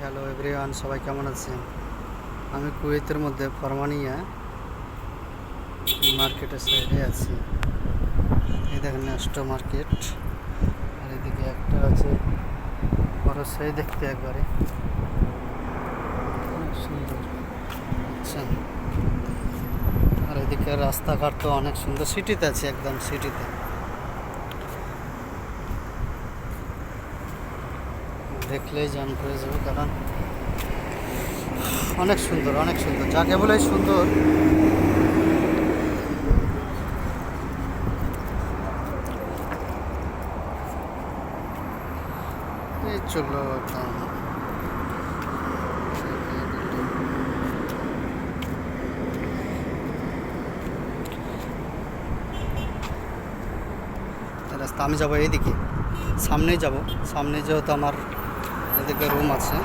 Hello everyone, সবাই কেমন আছেন? আমি কুয়েতের মধ্যে ফরমানিয়া মার্কেটের সাইডে আছি। এই দেখেন ন্যাস্টো মার্কেট, আর এদিকে একটা আছে বড় সাই, দেখতে একবারে অনেক সুন্দর। আচ্ছা, আর এদিকে রাস্তাঘাট তো অনেক সুন্দর। সিটিতে আছে, একদম সিটিতে। দেখলেই জান পড়ে যাবে, কারণ অনেক সুন্দর, অনেক সুন্দর, যাকে বলে সুন্দর। এই চললো একদম। রাস্তা আমি যাবো এইদিকে, সামনেই যাব। সামনে যেহেতু আমার এদিকে রুম আছে।